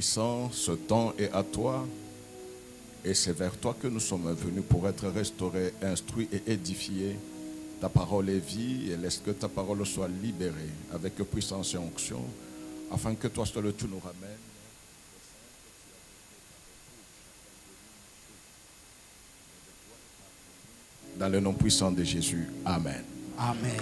Tout-Puissant, ce temps est à toi. Et c'est vers toi que nous sommes venus pour être restaurés, instruits et édifiés. Ta parole est vie et laisse que ta parole soit libérée avec puissance et onction, afin que toi seul tu nous ramènes. Dans le nom puissant de Jésus. Amen. Amen.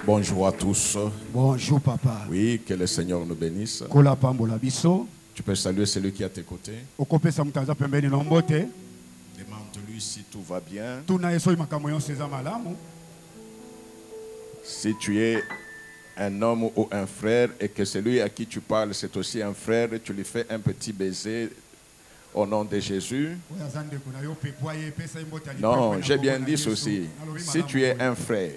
Bonjour à tous. Bonjour papa. Oui, que le Seigneur nous bénisse. Kola pambola biso. Tu peux saluer celui qui est à tes côtés. Okopesa mutaza pembeni nombote. Demande-lui si tout va bien. Tuna yeso makambo yonse za malamu. Si tu es un homme ou un frère et que celui à qui tu parles c'est aussi un frère, tu lui fais un petit baiser au nom de Jésus. Non, j'ai bien dit ceci. Si tu es un frère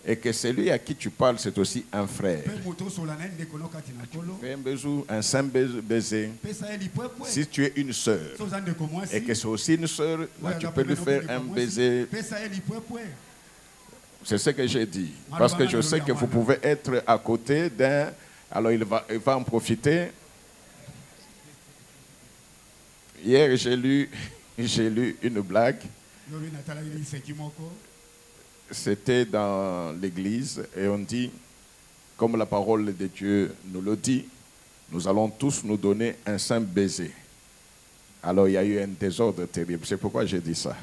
et que celui à qui tu parles c'est aussi un frère, fais un saint baiser. Si tu es une sœur et que c'est aussi une sœur, là, tu peux lui faire un baiser. C'est ce que j'ai dit. Parce que je sais que vous pouvez être à côté d'un. Alors il va en profiter. Hier, j'ai lu une blague. C'était dans l'église et on dit, comme la parole de Dieu nous le dit, nous allons tous nous donner un saint baiser. Alors il y a eu un désordre terrible. C'est pourquoi j'ai dit ça.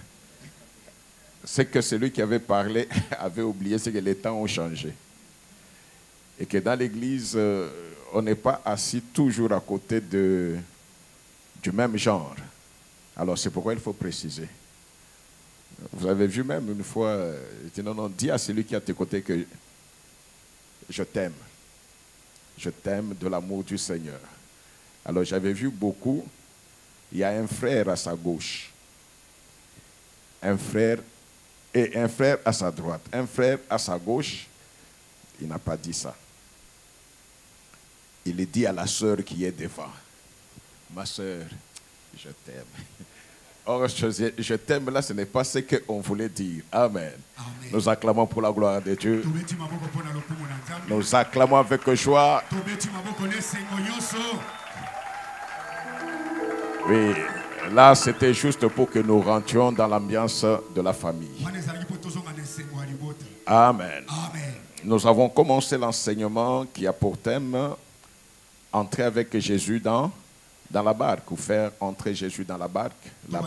C'est que celui qui avait parlé avait oublié, c'est que les temps ont changé. Et que dans l'église, on n'est pas assis toujours à côté du même genre. Alors c'est pourquoi il faut préciser. Vous avez vu même une fois, je dis non, dis à celui qui est à tes côtés que je t'aime. Je t'aime de l'amour du Seigneur. Alors j'avais vu beaucoup, il y a un frère à sa gauche, un frère et un frère à sa droite. Un frère à sa gauche, il n'a pas dit ça. Il est dit à la sœur qui est devant. Ma sœur, je t'aime. Or, je t'aime là, ce n'est pas ce qu'on voulait dire. Amen. Amen. Nous acclamons pour la gloire de Dieu. Nous acclamons avec joie. Oui, là, c'était juste pour que nous rentrions dans l'ambiance de la famille. Amen. Amen. Nous avons commencé l'enseignement qui a pour thème entrer avec Jésus dans la barque, ou faire entrer Jésus dans la barque. La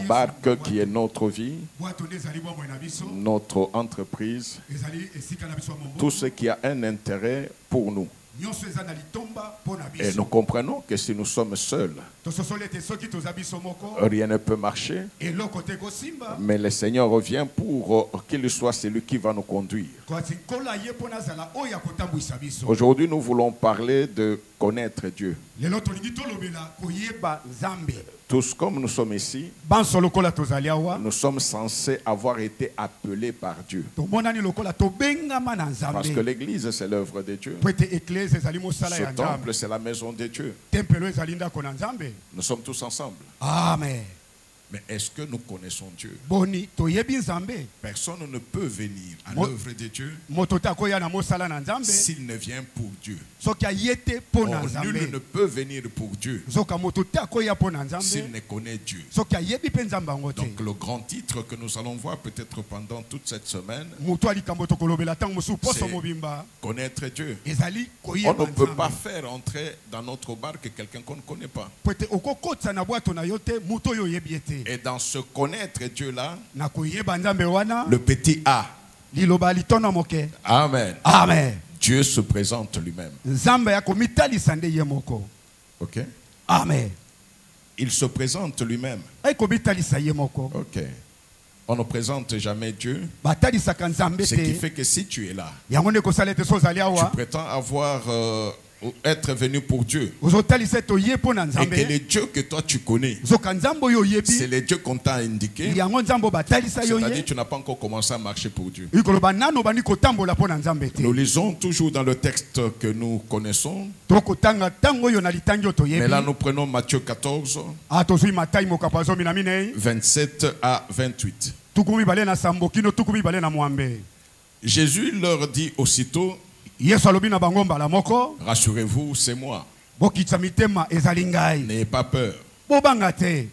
barque qui est notre vie, notre entreprise, tout ce qui a un intérêt pour nous. Et nous comprenons que si nous sommes seuls, rien ne peut marcher. Mais le Seigneur revient pour qu'il soit celui qui va nous conduire. Aujourd'hui, nous voulons parler de connaître Dieu. Tous comme nous sommes ici, nous sommes censés avoir été appelés par Dieu. Parce que l'église, c'est l'œuvre de Dieu. Ce temple, c'est la maison de Dieu. Nous sommes tous ensemble. Amen. Mais est-ce que nous connaissons Dieu? Personne ne peut venir à l'œuvre de Dieu s'il ne vient pour Dieu. Or, nul ne peut venir pour Dieu s'il ne connaît Dieu. Donc le grand titre que nous allons voir peut-être pendant toute cette semaine, c'est connaître Dieu. On ne peut pas faire entrer dans notre barque quelqu'un qu'on ne connaît pas. Et dans ce connaître Dieu-là, le petit A. Amen. Amen. Dieu se présente lui-même. Ok. Amen. Il se présente lui-même. Ok. On ne présente jamais Dieu. Ce qui fait que si tu es là, tu prétends avoir être venu pour Dieu. Et que les dieux que toi tu connais, c'est les dieux qu'on t'a indiqués. C'est-à-dire tu n'as pas encore commencé à marcher pour Dieu. Nous lisons toujours dans le texte que nous connaissons. Mais là nous prenons Matthieu 14, 27 à 28. Jésus leur dit aussitôt, Yesu alobi na bango mbala moko, rassurez-vous, c'est moi. bokitisa mitema ezali ngai. N'ayez pas peur. Bobanga te.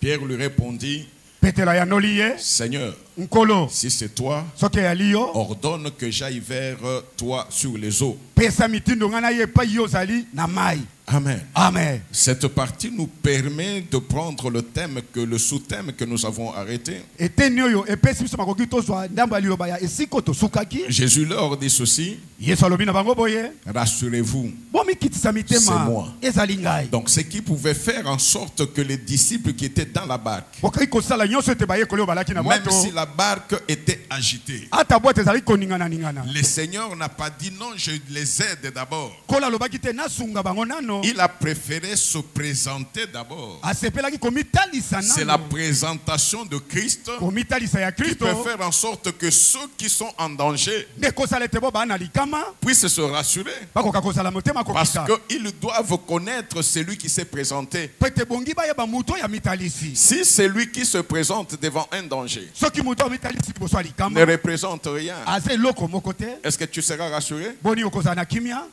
Pierre lui répondit, Petelo yanoli ye, Seigneur, nkolo, si c'est toi, soki eyali yo, ordonne que j'aille vers toi sur les eaux. pesa mitindo ngai na ye epai yo ozali na mai. Amen. Amen. Cette partie nous permet de prendre le thème, le sous-thème que nous avons arrêté. Eteni oyo epesi biso makoki tozwa ndambo ya liloba ya esika tosukaki. Jésus leur dit ceci, Yesu alobi na bango boye, rassurez-vous, bomikitisa c'est mitema moi. ezali ngai. Donc ce qui pouvait faire en sorte que les disciples qui étaient dans la barque, Bokai kosala nyonso ete bayekoli oyo balaki na même bwato, si la barque était agitée, ata bwato ezali koningana ningana. le Seigneur n'a pas dit non, je les aide d'abord. Kola alobaki te nasunga bango nano. Il a préféré se présenter d'abord. Asepelaki komitalisa C'est la nano. présentation de Christ Komitalisa ya qui Kristo. peut faire en sorte que ceux qui sont en danger Ne kosala ete bo bana likama. puissent se rassurer. Bakoka kozala motema Parce kokita. qu'ils doivent connaître celui qui s'est présenté. Pete bongi ba yeba muto ya mitalisi. Si c'est lui qui se présente devant un danger, Soki muto ya mitalisi boso ne likama. représente rien, Aze loko moko te. est-ce que tu seras rassuré? Boni okozala na kimia.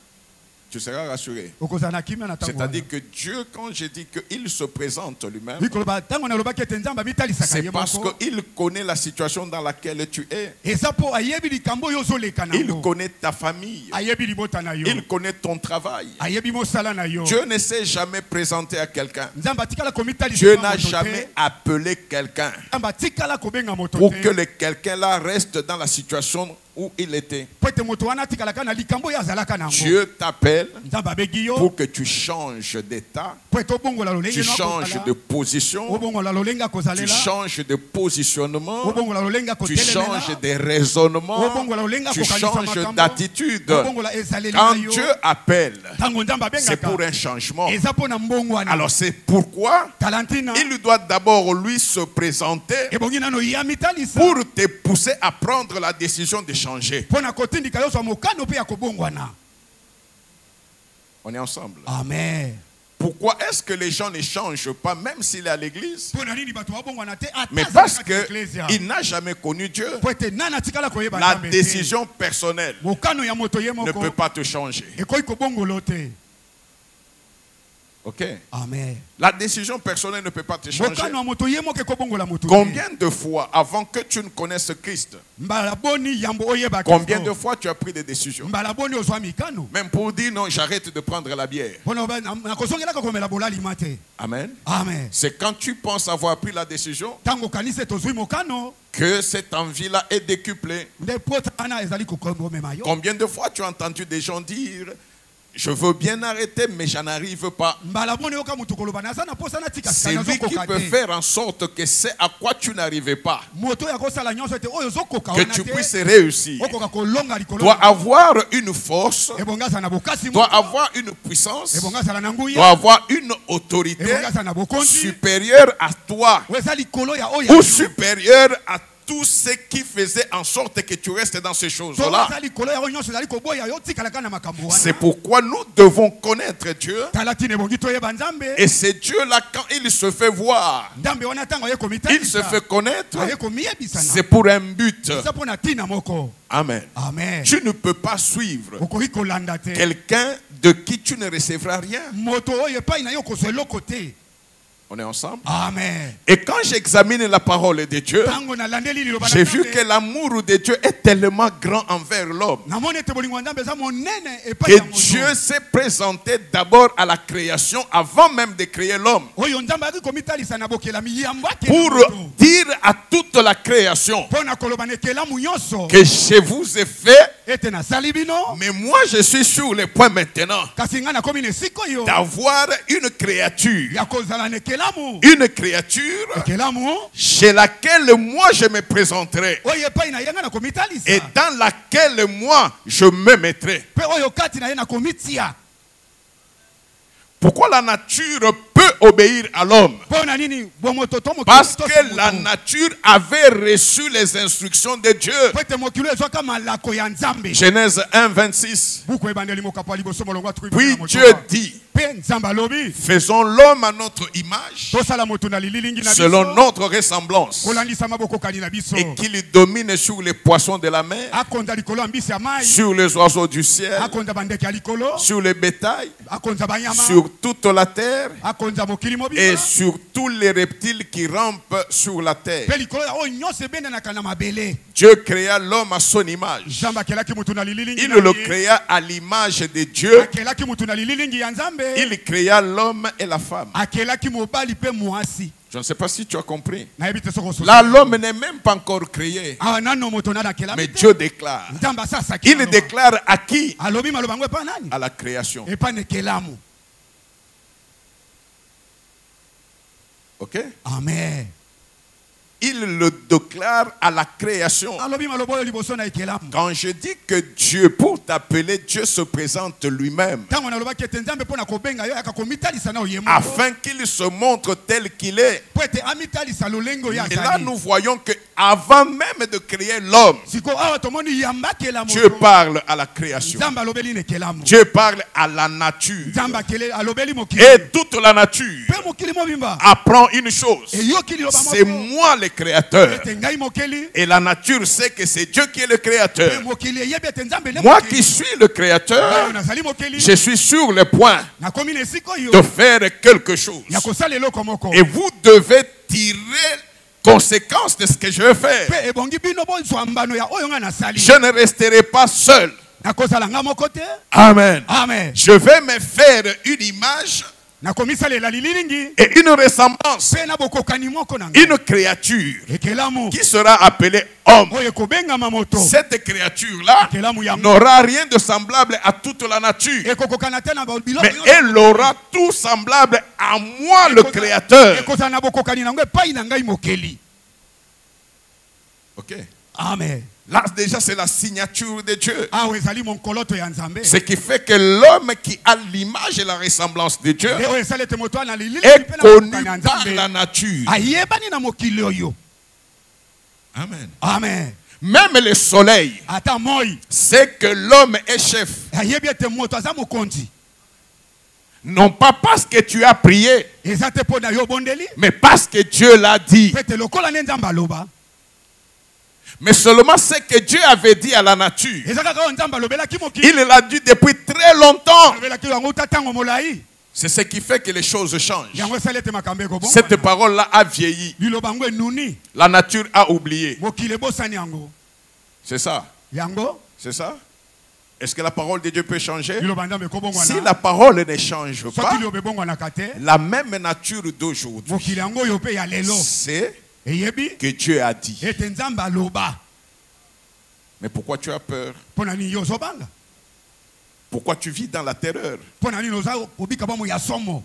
Tu seras rassuré. Okozala na kimia na tango. C'est-à-dire que Dieu, quand je dis qu'il se présente lui-même, Bikoloba tango na lobaki ete nzamba mitalisaka c'est ye parce moko. qu'il connaît la situation dans laquelle tu es. Eza po ayebi likambo yo zoleka Il nango. connaît ta famille. Ayebi libota na yo. Il connaît ton travail. Ayebi mosala na yo. Dieu ne s'est jamais présenté à quelqu'un. Nzamba tikala komitalisa. Dieu n'a jamais appelé quelqu'un Nzamba tikala kobenga moto pour te. que quelqu'un-là reste dans la situation où il était. Po ete moto wana tikalaka na likambo ya azalaka nango. Dieu t'appelle Nzamba abegi yo. pour que tu changes d'état, Po ete obongola lolenge tu changes de position, obongola lolenga tu kozalela. changes de positionnement, Obongola lolenga tu kotelemela. changes de raisonnement, Obongola lolenga tu kokanisa changes makambo. d'attitude. Obongola ezaleli na Quand yo. Dieu appelle, Tango nzamba c'est abengaka. pour un changement. Eza po na mbongwana. Alors c'est pourquoi Talantina. il doit d'abord lui se présenter Ebongi nano ya mitalisa. pour te pousser à prendre la décision de changer. Pona kotindika yo so mokano pe ya kobongwana. On est ensemble. Amen. Pourquoi est-ce que les gens ne changent pas même s'il est à l'église? Pona nini bato babongwana te ata. Mais parce qu'il n'a jamais connu Dieu. Po ete nana tikala koyeba La nzambe te. décision personnelle Mokano ya moto ye ne moko. peut pas te changer. Ekoyi kobongolo te. Ok? Amen. La décision personnelle ne peut pas te changer. Mokano ya moto ye moko ekobongola moto te. Combien de fois avant que tu ne connaisses Christ, Mbala boni yambo oyeba Kristo. combien de fois tu as pris des décisions? Mbala boni ozwa mikano. Même pour dire non, j'arrête de prendre la bière. Pona na kosongelaka komela bolali mate. Amen. Amen. C'est quand tu penses avoir pris la décision Tango kanise tozwi mokano. que cette envie-là est décuplée. Nde pota ana ezali kokomema yo. Combien de fois tu as entendu des gens dire je veux bien arrêter mais j'en arrive pas. Mbala boni yoka mutu koloba na sana posa na tika C'est lui qui peut faire en sorte que c'est à quoi tu n'arrivais pas, moto ya kosala nyonso te oyo zokoka que wana tu te. puisses réussir. Okoka kolonga likolo. Doit avoir une force, Ebonga sana bokasi doit moko. avoir une puissance, Ebonga sana na nguya. doit avoir une autorité Ebonga sana bokonzi. supérieure à toi Weza likolo ya oya. ou supérieure à tout ce qui faisait en sorte que tu restes dans ces choses-là. Weza likolo ya oyo nyonso ezali koboya yo tikalaka na makambo wana. C'est pourquoi nous devons connaître Dieu. Talatine ebongi toyeba nzambe. Et c'est Dieu-là, quand il se fait voir, Nzambe wana tango ye komitalisa. il se fait connaître, Aye komiyebisana. c'est pour un but. Eza pona tina moko. Amen. Amen. Tu ne peux pas suivre Okoki kolanda te. quelqu'un de qui tu ne recevras rien. Moto oyo epai na yo kozwa eloko te. On est ensemble. Amen. Et quand j'examine la parole de Dieu, Tango na landeli liloba na j'ai vu Nzambe. que l'amour de Dieu est tellement grand envers l'homme Namoni ete bolingo ya Nzambe eza monene epai que ya moto. Dieu s'est présenté d'abord à la création avant même de créer l'homme Oyo Nzambe aki komitalisa na bokelami yambo ake pour na moto. dire à toute la création Pona koloba na ekelamu nyonso. que je vous ai fait, Ete na sali bino. mais moi je suis sur le point maintenant Kasi nga nakomi na esika oyo. d'avoir une créature, Ya kozala na ekelamu. une créature Ekelamu. chez laquelle moi je me présenterai Oyo epai na ye nga na komitalisa. et dans laquelle moi je me mettrai. Pe oyo kati na ye na komitia. Pourquoi la nature peut obéir à l'homme. Pona nini bomoto to mokili. Parce que la nature avait reçu les instructions de Dieu. Pete mokili ezwaka malako ya Nzambe. Genèse 1, 26. Buku ebandeli mokapo liboso molongwa tru. Puis Dieu dit, Pe Nzamba lobi. faisons l'homme à notre image, Tosala moto na lililingi na biso. selon notre ressemblance, Kolandisa maboko kani na biso. et qu'il domine sur les poissons de la mer, Akonza likolo ambisi ya mai. sur les oiseaux du ciel, Akonza bandeke ya likolo. sur les bétails, Akonza banyama. sur toute la terre, Akonza mokili mobile. et sur tous les reptiles qui rampent sur la terre. Pe likolo o nyose bende na kana mabele. Dieu créa l'homme à son image. Nzamba kelaki mutu na lililingi. Il le créa à l'image de Dieu. Akelaki mutu na lililingi ya Nzambe. Il créa l'homme et la femme. Akelaki mobali pe mwasi. Je ne sais pas si tu as compris. Na yebite soko so. Là, l'homme n'est même pas encore créé. Ah nano moto na kelaki. Mais Dieu déclare. Nzamba sasa ki. Il déclare à qui? Alobi malobango pa nani? À la création. E pa ne kelamu. Ok? Amen. Il le déclare à la création. Alobi maloboyo liboso na kelamu. Quand je dis que Dieu, pour t'appeler, Dieu se présente lui-même. Tango na loba ki Nzambe pona kobenga yo akakomitalisa na oyemo. Afin qu'il se montre tel qu'il est. Pwete amitalisa lolengo ya Et là, nous voyons que avant même de créer l'homme, Siko awa tomoni yamba kelamu. Dieu parle à la création. Nzamba lobeli ne kelamu. Dieu parle à la nature. Nzamba kele alobeli mokili. Et toute la nature Pe mokili mobimba. apprend une chose. E yo kili loba C'est moi le créateur. Ete ngai mokili. Et la nature sait que c'est Dieu qui est le Pe créateur. mokili yebe te Nzambe le. Moi qui suis le créateur, nazali mokili. je suis sur le point Na komi ne siko yo. de faire quelque chose. Ya kosala eloko moko. Et vous devez tirer conséquence de ce que je vais faire. Pe ebongi bino bozwa mbano ya oyo nga nasali. Je ne resterai pas seul. Na kozala nga moko te. Amen. Amen. Je vais me faire une image Na komisalela lililingi. et une ressemblance, Pe na bokokani moko na nga. une créature Ekelamu. qui sera appelée homme. Oyo kobenga mamoto. Cette créature-là Ekelamu ya n'aura rien de semblable à toute la nature, ekokokana te na bilo. mais elle aura tout semblable à moi, le créateur. Ekozala na bokokani na ngo epai na ngai mokeli. Ok. Amen. Là, déjà, c'est la signature de Dieu. Awe ezali monkoloto ya Nzambe. Ce qui fait que l'homme qui a l'image et la ressemblance de Dieu Oyo esalete moto na lililingi est pe na connu bokokani ya par Nzambe. la nature. Ayebani na mokili oyo. Amen. Amen. Même le soleil Ata moi. sait que l'homme est chef. Ayebi ete moto aza mokonzi. Non pas parce que tu as prié, Eza te po na yo bondeli. mais parce que Dieu l'a dit. Pete lokola ne Nzambe aloba. Mais seulement ce que Dieu avait dit à la nature, Eza kaka Nzambe alobelaki mokili. il l'a dit depuis très longtemps. Alobelaki yango tatango molai. C'est ce qui fait que les choses changent. Yango esalete makambo ekobongo. Cette parole-là a vieilli. Liloba ngo enuni. La nature a oublié. Mokili bosani yango. C'est ça. Yango. C'est ça. Est-ce que la parole de Dieu peut changer? Liloba Nzambe ekobongo Si na. la parole ne change Soki pas, liloba ebongo na kate. la même nature d'aujourd'hui, Mokili yango yo pe ya lelo. c'est Eyebi que Dieu a dit. ete Nzambe aloba. Mais pourquoi tu as peur? Pona ni yo zobanga. Pourquoi tu vis dans la terreur? Pona ni noza kobika bomo ya somo.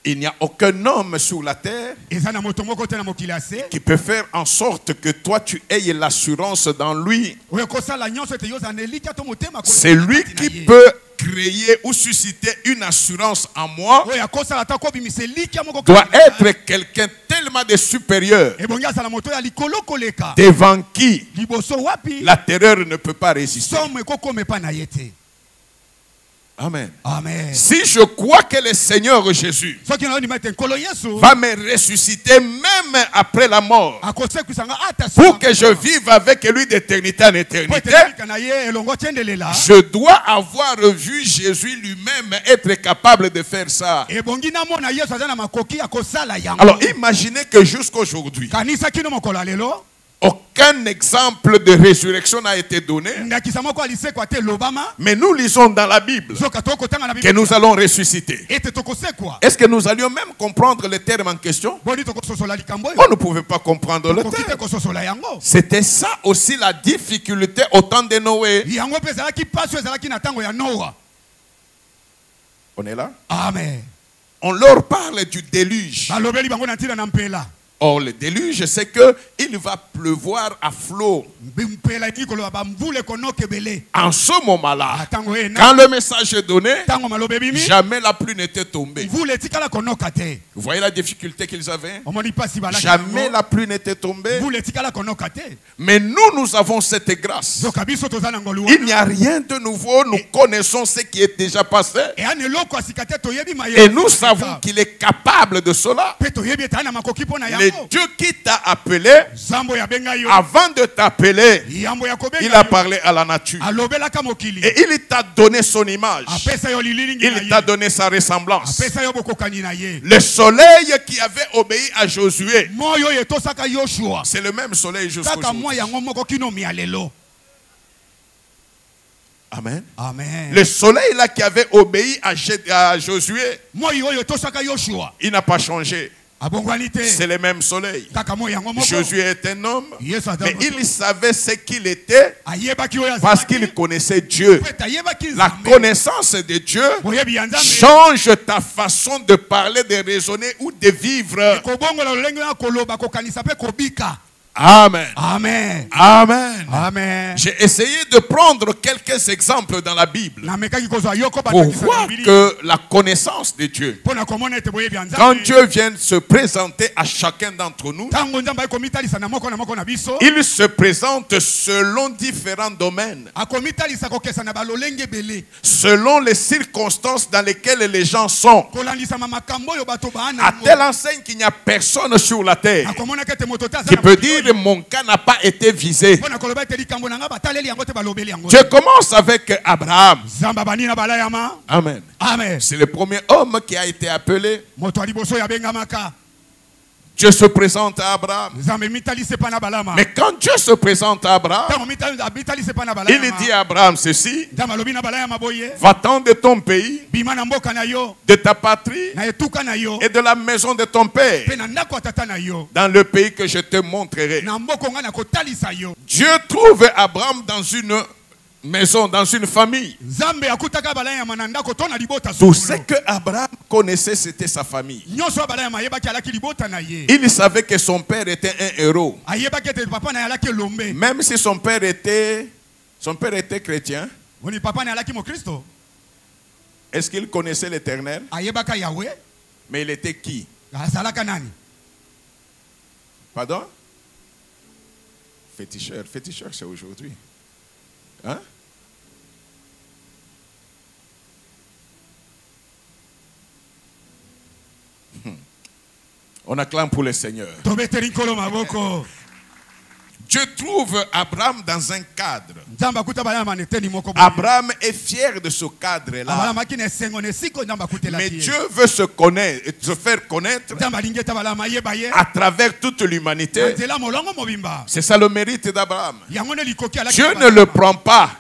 Il n'y a aucun homme sur la terre Eza na moto moko te na mokili ase. qui peut faire en sorte que toi tu aies l'assurance dans lui. Oyo kosala nyonso ete yo zaneli kato motema. C'est lui qui peut créer ou susciter une assurance en moi. Oyo kosala ta ko bimise likia moko. Doit être quelqu'un tellement de supérieur Ebongi asala moto ya likolo koleka. devant qui Liboso wapi? la terreur ne peut pas résister. Somo ekokome pa na yete. Amen. Amen. Si je crois que le Seigneur Jésus Soki na oni mete nkolo Yesu. va me ressusciter même après la mort, Akose kusanga ata pour que je vive avec lui d'éternité en éternité, na ye elongo tiendelela. je dois avoir vu Jésus lui-même être capable de faire ça. Ebongi na mona Yesu azana makoki akosala yango. Alors imaginez que jusqu'aujourd'hui, Kanisa kino mokolo lelo. aucun exemple de résurrection n'a été donné. Ndakisa moko alise kwa te lobama. Mais nous lisons dans la Bible Zoka toko tanga na que Bible. nous allons ressusciter. Ete toko se kwa. Est-ce que nous allions même comprendre le terme en question? Boni toko sosola likambo yo. On ne pouvait pas comprendre le Toko kite terme. ko sosola yango. C'était ça aussi la difficulté au temps de Noé. Yango pe ezalaki paso ezalaki na tango ya Noa. On est là? Amen. On leur parle du déluge. Balobeli bango na ntina na mpela. Or, le déluge, c'est que il va pleuvoir à flot. En ce moment-là, quand le message est donné, jamais la pluie n'était tombée. Vous voyez la difficulté qu'ils avaient? Jamais la pluie n'était tombée. Mais nous avons cette grâce. Il n'y a rien de nouveau. Nous connaissons ce qui est déjà passé. Et nous savons qu'il est capable de cela. Le Dieu qui t'a appelé, avant de t'appeler, il a parlé à la nature. Et il t'a donné son image. Il t'a donné sa ressemblance. Le soleil qui avait obéi à Josué, c'est le même soleil jusqu'aujourd'hui. Amen. Amen. Le soleil là qui avait obéi à Josué, il n'a pas changé. C'est le même soleil. Josué est un homme, mais il savait ce qu'il était parce qu'il connaissait Dieu. La connaissance de Dieu change ta façon de parler, de raisonner ou de vivre. Amen. Amen. Amen. Amen. J'ai essayé de prendre quelques exemples dans la Bible pour voir que la connaissance de Dieu, quand Dieu vient se présenter à chacun d'entre nous, il se présente selon différents domaines, selon les circonstances dans lesquelles les gens sont. À telle enseigne qu'il n'y a personne sur la terre qui peut dire mon cas n'a pas été visé. Dieu commence avec Abraham. Amen. Amen. C'est le premier homme qui a été appelé. Dieu se présente à Abraham. Mais quand Dieu se présente à Abraham, il dit à Abraham ceci: va-t'en de ton pays, de ta patrie et de la maison de ton père, dans le pays que je te montrerai. Dieu trouve Abraham dans une maison, dans une famille. Tout ce que Abraham connaissait, c'était sa famille. Il savait que son père était un héros. Même si son père était chrétien. Est-ce qu'il connaissait l'Éternel? Mais il était qui? Pardon? Féticheur. Féticheur, c'est aujourd'hui. Hein? On acclame pour le Seigneur. Dieu trouve Abraham dans un cadre. Abraham est fier de ce cadre-là. Mais Dieu veut se faire connaître à travers toute l'humanité. C'est ça le mérite d'Abraham. Dieu ne le prend pas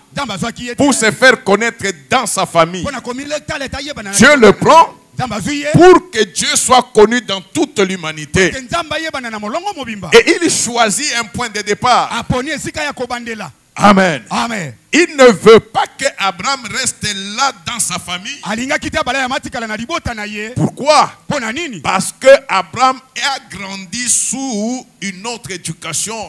pour se faire connaître dans sa famille. Dieu le prend pour que Dieu soit connu dans toute l'humanité. Et il choisit un point de départ. Amen. Amen. Il ne veut pas que Abraham reste là dans sa famille. Pourquoi? Parce que Abraham a grandi sous une autre éducation.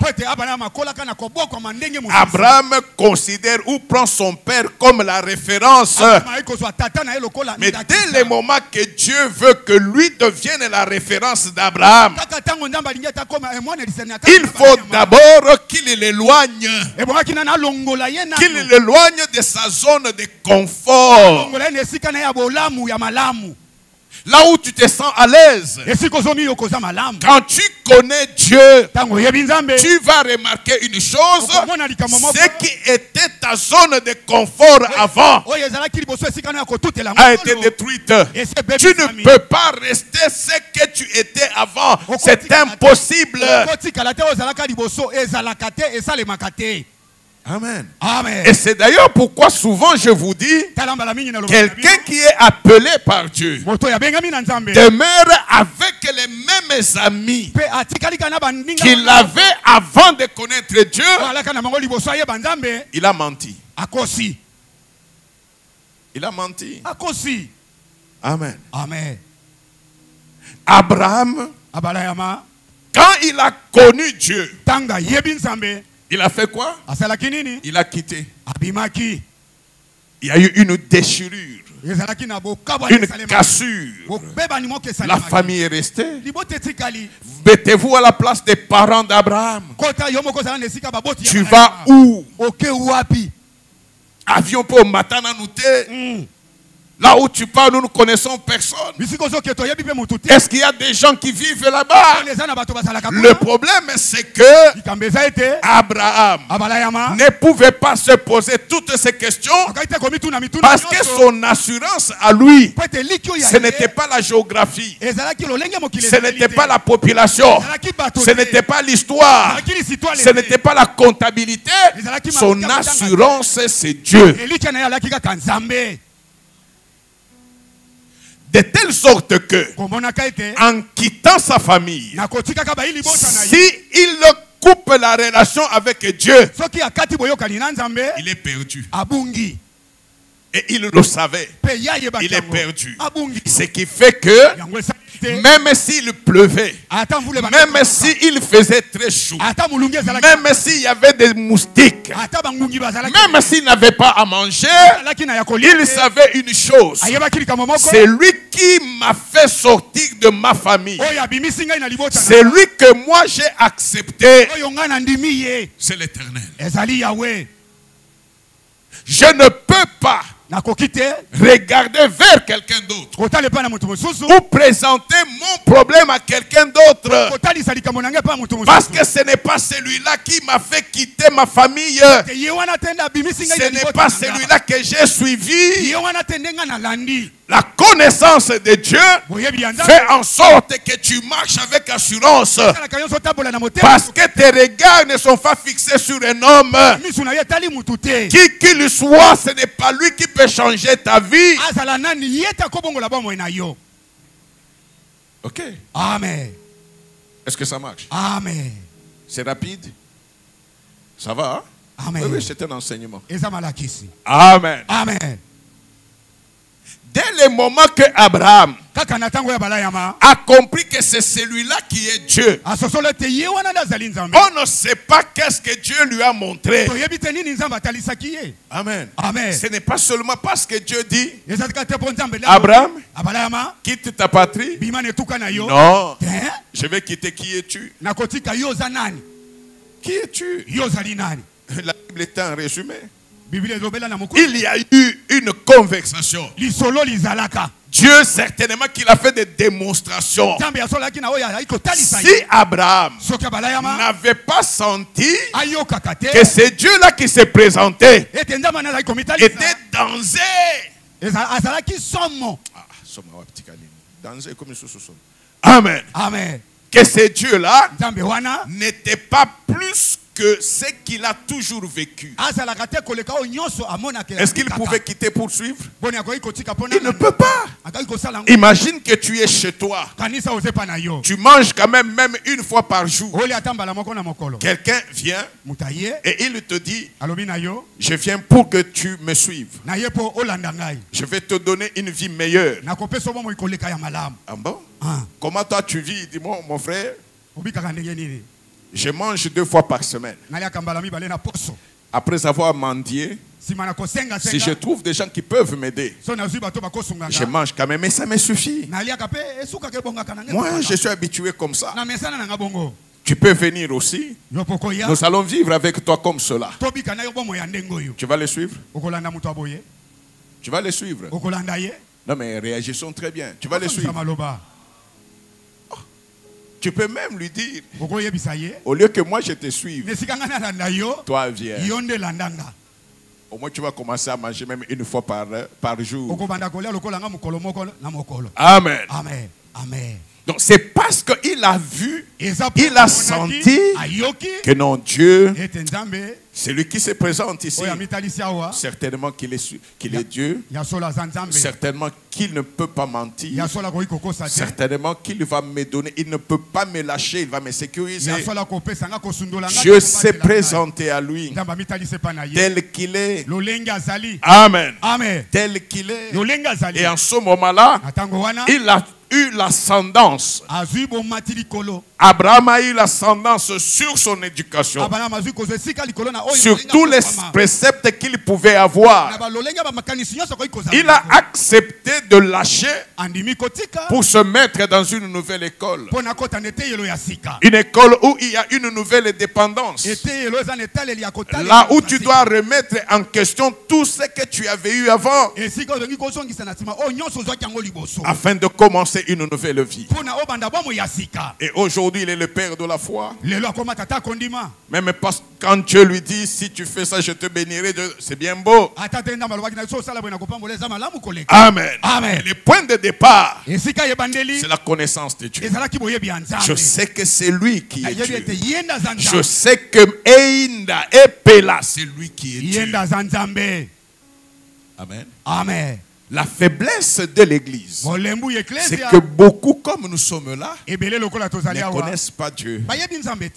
Abraham considère ou prend son père comme la référence. Mais dès le moment que Dieu veut que lui devienne la référence d'Abraham, il faut d'abord qu'il l'éloigne. Qu'il l'éloigne de sa zone de confort. Là où tu te sens à l'aise. Quand tu connais Dieu, tu vas remarquer une chose. Ce qui était ta zone de confort avant a été détruite. Tu ne peux pas rester ce que tu étais avant. C'est impossible. Amen. Amen. Et c'est d'ailleurs pourquoi souvent je vous dis, quelqu'un qui est appelé par Dieu demeure avec les mêmes amis qu'il avait avant de connaître Dieu. Il a menti. Il a menti. Amen. Amen. Amen. Abraham Quand il a connu Dieu, tanga yebi nzambe il a fait quoi? asalaki nini? Il a quitté. Abimaki. Il y a eu une déchirure, Ezalaki na bokabwa une esalema. cassure. Bobeba ni moke La esalema. famille est restée. Libote tikali. Mettez-vous à la place des parents d'Abraham. Kota yo moko zala nesika baboti ya Tu bana vas ya. où? Oke wapi? Avion pour Matana Nouté. Là où tu pars, nous ne connaissons personne. Bisiko zo keto yebi pe mutu te. Est-ce qu'il y a des gens qui vivent là-bas? Leza na bato basalaka. Le problème, c'est que Ikambeza ete Abraham abalayama. ne pouvait pas se poser toutes ces questions Akaita ko mituna mituna. parce que son assurance à lui, Pete likyo ya. ce n'était pas la géographie, Ezalaki lolenge mokile. ce n'était pas la population, ce n'était pas l'histoire, ce n'était pas la comptabilité. Son assurance, c'est Dieu. Elika na yalaki ka kanzambe. De telle sorte que, Komonaka ete en quittant sa famille, na kotika ka ba ili bota na si ye. il coupe la relation avec Dieu, Soki akati boyokani na nzambe il est perdu. abungi. Et il le savait. Pe ya ye ba Il est tango. perdu. Abungi. Ce qui fait que, Yango esalite. même s'il pleuvait, Ata mvule ba. même s'il faisait très chaud, Ata mulungi ezalaki. même s'il y avait des moustiques, Ata bangungi bazalaki. même s'il n'avait pas à manger, Alaki na yakolia. il savait une chose. Ayeba kili kama moko. C'est lui qui m'a fait sortir de ma famille. Oya bimisi ngai na libota. C'est lui que moi j'ai accepté. Oyo nga na ndimi ye. C'est l'Éternel. Ezali Yahweh. Je ne peux pas Nakoki te. regarder vers quelqu'un d'autre Kotale pa na mutu mosusu. ou présenter mon problème à quelqu'un d'autre. Kotalisa likambo na ngai pa mutu mosusu. Parce que ce n'est pas celui-là qui m'a fait quitter ma famille. Te ye wana tenda bimisi ngai Ce na n'est libota pas na nga. celui-là que j'ai suivi. Ye wana tendenga na landi. La connaissance de Dieu Boyebi ya nzambe. fait en sorte que tu marches avec assurance. Kala kayonso tabola na motema. Parce que tes regards ne sont pas fixés sur un homme. Misu na ye tali mutu te. Qui qu'il soit, ce n'est pas lui qui peut changer ta vie. Azala nani yeta kobongola bomoi na yo. Ok. Amen. Est-ce que ça marche? Amen. C'est rapide? Ça va? Hein? Amen. Oui, c'est un enseignement. Eza malakisi. Amen. Amen. Dès le moment que Abraham Kaka na tango ya balayama. a compris que c'est celui-là qui est Dieu, Asosolo te ye wana nazali nzambe. on ne sait pas qu'est-ce que Dieu lui a montré. Toyebi te nini nzambe atalisaki ye. Amen. Amen. Ce n'est pas seulement parce que Dieu dit, Ezali ka te po nzambe la. Abraham, Abalayama. quitte ta patrie. Bima ne tuka na yo. Non. Te. Je vais quitter. Qui es-tu? Nakotika yo za nani? Qui es-tu? Yo zali nani? La Bible est en résumé. Biblia ezobela na moko. Il y a eu une conversation. Lisolo lizalaka. Dieu certainement qu'il a fait des démonstrations. Nzambe asolaki na oya iko talisa Si ye. Abraham Soki abalayama. n'avait pas senti Ayo kakate. que c'est Dieu là qui s'est présenté, Ete nzambe nazali komitalisa. était danger. Azalaki somo. Danger comme ce sont. Amen. Amen. Que ce Dieu là Nzambe wana. n'était pas plus que ce qu'il a toujours vécu. Azalaka te koleka o nyonso amonaka. Est-ce qu'il pouvait quitter pour suivre? Boni akoki kotika pona. Il ne peut pas. Akaki kosala ngo. Imagine que tu es chez toi. Kanisa ozepa na yo. Tu manges quand même une fois par jour. Oli atambala moko na mokolo. Quelqu'un vient Mutaye. et il te dit, Alobi na yo. je viens pour que tu me suives. Na ye po olanda ngai. Je vais te donner une vie meilleure. Na kopesa bomo ikoleka ya malamu. Ah bon? Ah. Comment toi tu vis? Dis-moi, mon frère. Obikaka ndenge nini? Je mange 2 fois par semaine. Naliaka mbala mibale na poso. Après avoir mendié, Sima na kosenga si je senga. trouve des gens qui peuvent m'aider, So na zui bato bakosunganga. je mange quand même. Mais ça me suffit. Naliaka pe esuka ke bonga kana ngai. Moi, je suis habitué comme ça. Na mesana na ngabongo. Tu peux venir aussi. Yo poko ya. Nous allons vivre avec toi comme cela. Tobika na yo bomo ya ndengo yo. Tu vas le suivre? Okolanda muto aboye. Tu vas le suivre? Okolanda ye. Non, mais réagissons très bien. Tu vas le suivre. Maloba. Tu peux même lui dire, Okoyebisa ye. au lieu que moi je te suive, Nesikanga na landa yo. toi viens. Yonde landanga. Au moins tu vas commencer à manger même une fois par jour. Okobanda kolia lokola nga mukolo moko na mokolo. Amen. Amen. Amen. Donc c'est parce qu'il a vu, il a senti que non, Dieu, c'est lui qui se présente ici. Certainement qu'il est Dieu. Certainement qu'il ne peut pas mentir. Certainement qu'il va me donner. Il ne peut pas me lâcher. Il va me sécuriser. Dieu s'est présenté à lui tel qu'il est. Amen. Tel qu'il est. Et en ce moment-là, eu l'ascendance. Abraham a eu l'ascendance sur son éducation, sur tous les préceptes qu'il pouvait avoir. Il a accepté de lâcher pour se mettre dans une nouvelle école. Une école où il y a une nouvelle dépendance. Là où tu dois remettre en question tout ce que tu avais eu avant, afin de commencer une nouvelle vie. Et aujourd'hui, il est le père de la foi. Même parce que quand Dieu lui dit, si tu fais ça, je te bénirai, c'est bien beau. Amen. Amen. Le point de départ, c'est la connaissance de Dieu. Je sais que c'est lui qui est Dieu. Je sais que Einda et Pela, c'est lui qui est Dieu. Amen. Amen. La faiblesse de l'église, c'est que beaucoup, comme nous sommes là, ne connaissent pas Dieu.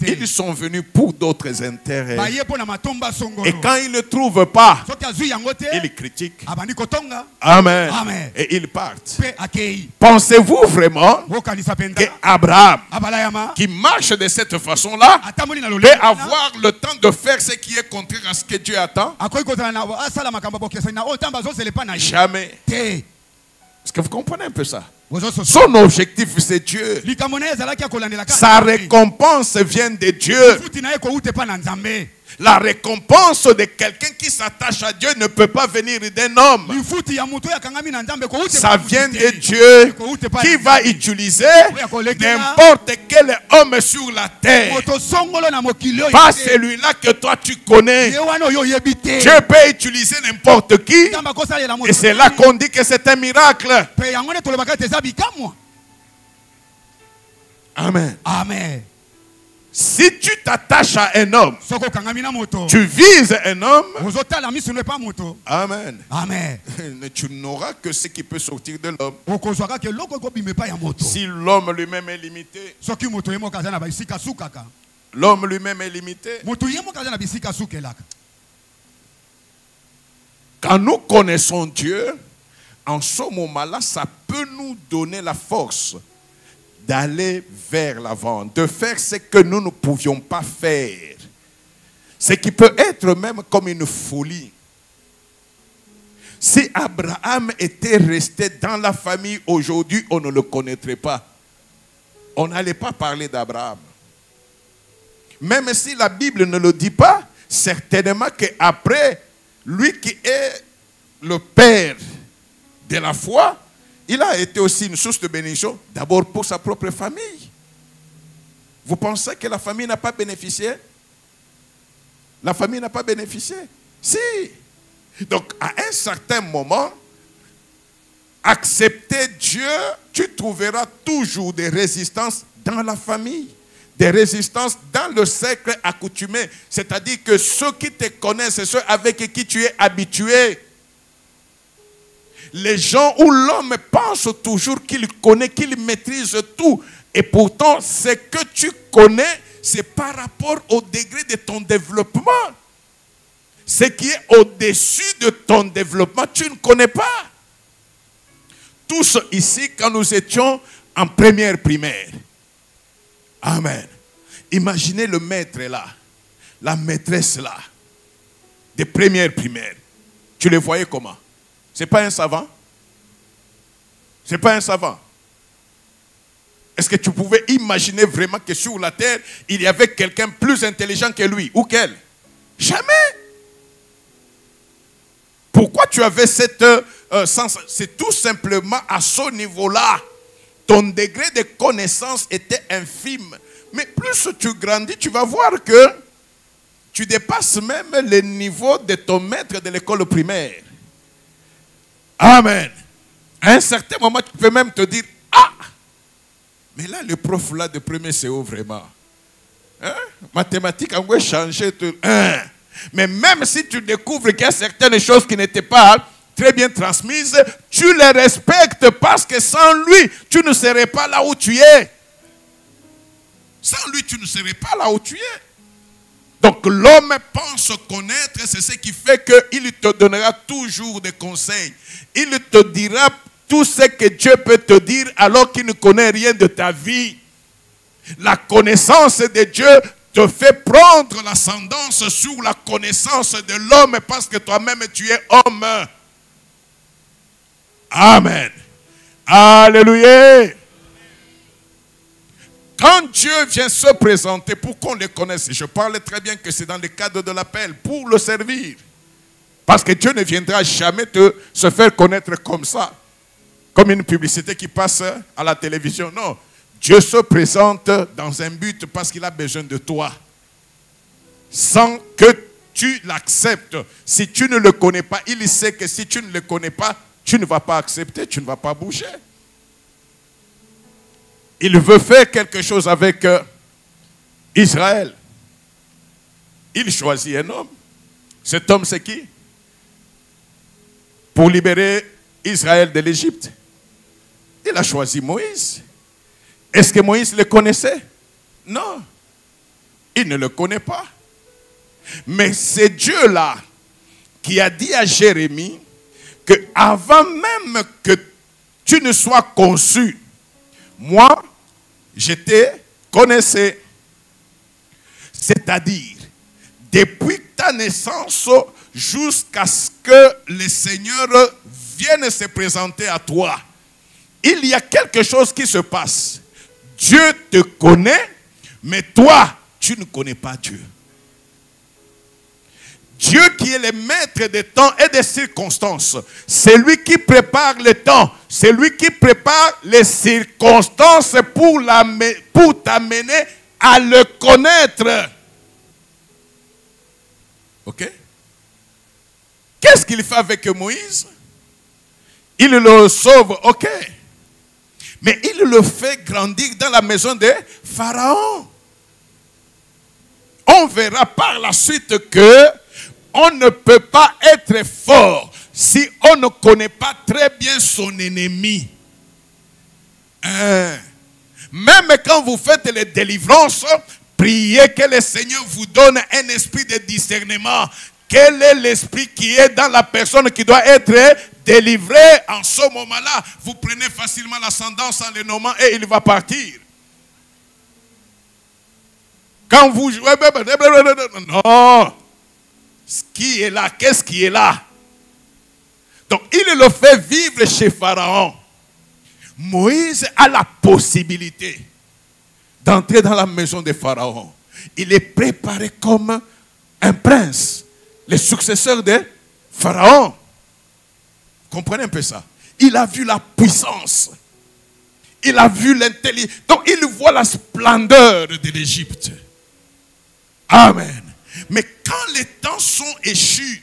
Ils sont venus pour d'autres intérêts. Et quand ils ne trouvent pas, ils critiquent. Amen. Amen. Et ils partent. Pensez-vous vraiment qu'Abraham, qui marche de cette façon-là, peut avoir le temps de faire ce qui est contraire à ce que Dieu attend? Jamais. Est-ce que vous comprenez un peu ça? Son objectif, c'est Dieu. Sa récompense vient de Dieu. La récompense de quelqu'un qui s'attache à Dieu ne peut pas venir d'un homme. Ça vient de Dieu qui va utiliser n'importe quel homme sur la terre. Pas celui-là que toi tu connais. Dieu peut utiliser n'importe qui. Et c'est là qu'on dit que c'est un miracle. Amen. Amen. Si tu t'attaches à un homme, tu vises un homme, amen. Amen. Tu n'auras que ce qui peut sortir de l'homme. Si l'homme lui-même est limité, l'homme lui-même est limité. Quand nous connaissons Dieu, en ce moment-là, ça peut nous donner la force d'aller vers l'avant, de faire ce que nous ne pouvions pas faire. Ce qui peut être même comme une folie. Si Abraham était resté dans la famille aujourd'hui, on ne le connaîtrait pas. On n'allait pas parler d'Abraham. Même si la Bible ne le dit pas, certainement qu'après, lui qui est le père de la foi, il a été aussi une source de bénédiction, d'abord pour sa propre famille. Vous pensez que la famille n'a pas bénéficié? La famille n'a pas bénéficié? Si. Donc, à un certain moment, accepter Dieu, tu trouveras toujours des résistances dans la famille, des résistances dans le cercle accoutumé. C'est-à-dire que ceux qui te connaissent, ceux avec qui tu es habitué, les gens où l'homme pense toujours qu'il connaît, qu'il maîtrise tout. Et pourtant, ce que tu connais, c'est par rapport au degré de ton développement. Ce qui est au-dessus de ton développement, tu ne connais pas. Tous ici, quand nous étions en première primaire. Amen. Imaginez le maître là, la maîtresse là, des premières primaires. Tu les voyais comment? Ce n'est pas un savant? Ce n'est pas un savant? Est-ce que tu pouvais imaginer vraiment que sur la terre, il y avait quelqu'un plus intelligent que lui ou qu'elle? Jamais. Pourquoi tu avais cette sens? C'est tout simplement à ce niveau-là. Ton degré de connaissance était infime. Mais plus tu grandis, tu vas voir que tu dépasses même le niveau de ton maître de l'école primaire. Amen. À un certain moment, tu peux même te dire, ah, mais là, le prof là de premier CO vraiment. Hein? Mathématiques, on va changer tout. Hein? Mais même si tu découvres qu'il y a certaines choses qui n'étaient pas très bien transmises, tu les respectes parce que sans lui, tu ne serais pas là où tu es. Sans lui, tu ne serais pas là où tu es. Donc l'homme pense connaître, c'est ce qui fait qu'il te donnera toujours des conseils. Il te dira tout ce que Dieu peut te dire alors qu'il ne connaît rien de ta vie. La connaissance de Dieu te fait prendre l'ascendance sur la connaissance de l'homme parce que toi-même tu es homme. Amen. Alléluia. Quand Dieu vient se présenter pour qu'on le connaisse, je parle très bien que c'est dans le cadre de l'appel, pour le servir. Parce que Dieu ne viendra jamais se faire connaître comme ça. Comme une publicité qui passe à la télévision. Non. Dieu se présente dans un but parce qu'il a besoin de toi. Sans que tu l'acceptes. Si tu ne le connais pas, il sait que si tu ne le connais pas, tu ne vas pas accepter, tu ne vas pas bouger. Il veut faire quelque chose avec Israël. Il choisit un homme. Cet homme, c'est qui? Pour libérer Israël de l'Égypte. Il a choisi Moïse. Est-ce que Moïse le connaissait? Non. Il ne le connaît pas. Mais c'est Dieu-là qui a dit à Jérémie que avant même que tu ne sois conçu, moi, je te connaissais. C'est-à-dire, depuis ta naissance jusqu'à ce que le Seigneur vienne se présenter à toi, il y a quelque chose qui se passe. Dieu te connaît, mais toi, tu ne connais pas Dieu. Dieu qui est le maître des temps et des circonstances, c'est lui qui prépare le temps, c'est lui qui prépare les circonstances pour t'amener à le connaître. Ok? Qu'est-ce qu'il fait avec Moïse? Il le sauve, ok. Mais il le fait grandir dans la maison de Pharaon. On verra par la suite que on ne peut pas être fort si on ne connaît pas très bien son ennemi. Même quand vous faites les délivrances, priez que le Seigneur vous donne un esprit de discernement. Quel est l'esprit qui est dans la personne qui doit être délivrée? En ce moment-là, vous prenez facilement l'ascendance en le nommant et il va partir. Quand vous jouez, non. Ce qui est là, qu'est-ce qui est là? Donc, il le fait vivre chez Pharaon. Moïse a la possibilité d'entrer dans la maison de Pharaon. Il est préparé comme un prince, le successeur de Pharaon. Comprenez un peu ça? Il a vu la puissance. Il a vu l'intelligence. Donc, il voit la splendeur de l'Égypte. Amen. Mais quand les temps sont échus,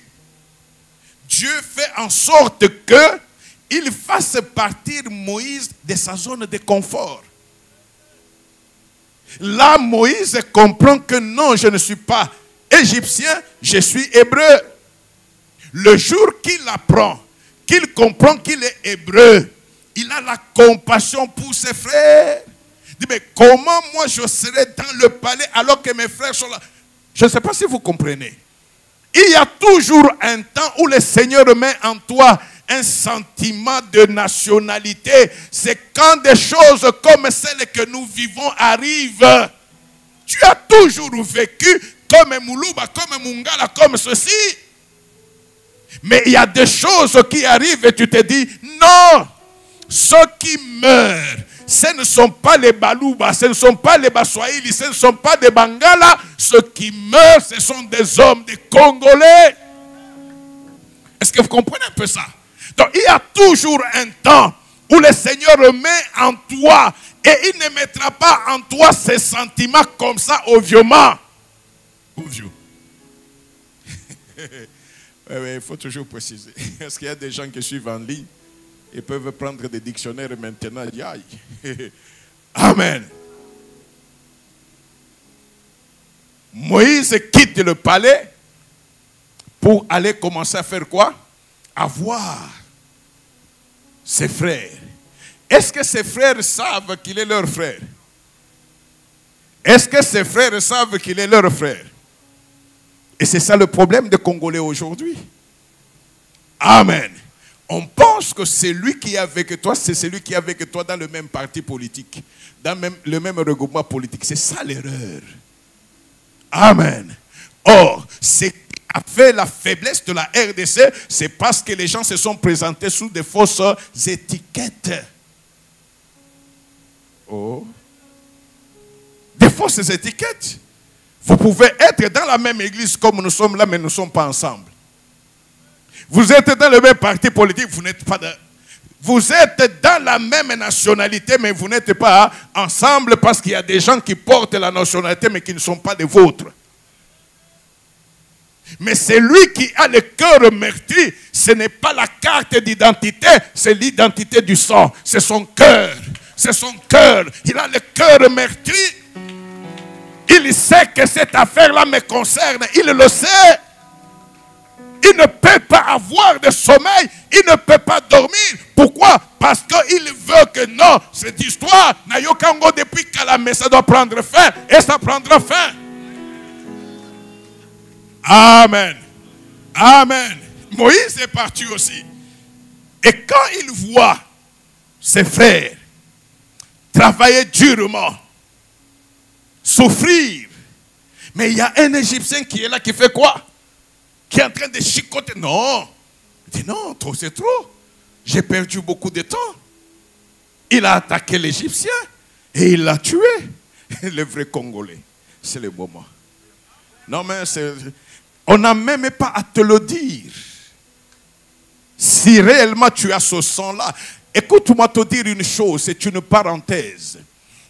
Dieu fait en sorte qu'il fasse partir Moïse de sa zone de confort. Là, Moïse comprend que non, je ne suis pas égyptien, je suis hébreu. Le jour qu'il apprend, qu'il comprend qu'il est hébreu, il a la compassion pour ses frères. Il dit, mais comment moi je serai dans le palais alors que mes frères sont là? Je ne sais pas si vous comprenez. Il y a toujours un temps où le Seigneur met en toi un sentiment de nationalité. C'est quand des choses comme celles que nous vivons arrivent. Tu as toujours vécu comme Moulouba, comme Mungala, comme ceci. Mais il y a des choses qui arrivent et tu te dis, non, ceux qui meurent, ce ne sont pas les Balouba, ce ne sont pas les Baswahili, ce ne sont pas des Bangala. Ceux qui meurent, ce sont des hommes, des Congolais. Est-ce que vous comprenez un peu ça? Donc il y a toujours un temps où le Seigneur met en toi et il ne mettra pas en toi ces sentiments comme ça au vieux-ment. Au vieux. Il faut toujours préciser. Est-ce qu'il y a des gens qui suivent en ligne? Ils peuvent prendre des dictionnaires maintenant. Amen. Moïse quitte le palais pour aller commencer à faire quoi? À voir ses frères. Est-ce que ses frères savent qu'il est leur frère? Est-ce que ses frères savent qu'il est leur frère? Et c'est ça le problème des Congolais aujourd'hui. Amen. On pense que celui qui est avec toi, c'est celui qui est avec toi dans le même parti politique, dans le même regroupement politique. C'est ça l'erreur. Amen. Or, ce qui a fait la faiblesse de la RDC, c'est parce que les gens se sont présentés sous des fausses étiquettes. Oh. Des fausses étiquettes. Vous pouvez être dans la même église comme nous sommes là, mais nous ne sommes pas ensemble. Vous êtes dans le même parti politique, vous n'êtes pas vous êtes dans la même nationalité, mais vous n'êtes pas ensemble parce qu'il y a des gens qui portent la nationalité, mais qui ne sont pas des vôtres. Mais celui qui a le cœur meurtri, ce n'est pas la carte d'identité, c'est l'identité du sang. C'est son cœur. C'est son cœur. Il a le cœur meurtri. Il sait que cette affaire-là me concerne. Il le sait. Il ne peut pas avoir de sommeil. Il ne peut pas dormir. Pourquoi? Parce qu'il veut que non, cette histoire, Nayokango depuis Kalamé, ça doit prendre fin. Et ça prendra fin. Amen. Amen. Moïse est parti aussi. Et quand il voit ses frères travailler durement, souffrir, mais il y a un Égyptien qui est là, qui fait quoi? Qui est en train de chicoter. Non. Il dit non, trop c'est trop. J'ai perdu beaucoup de temps. Il a attaqué l'Égyptien et il l'a tué. Le vrai Congolais. C'est le moment. Non mais on n'a même pas à te le dire. Si réellement tu as ce sang-là, écoute-moi te dire une chose, c'est une parenthèse.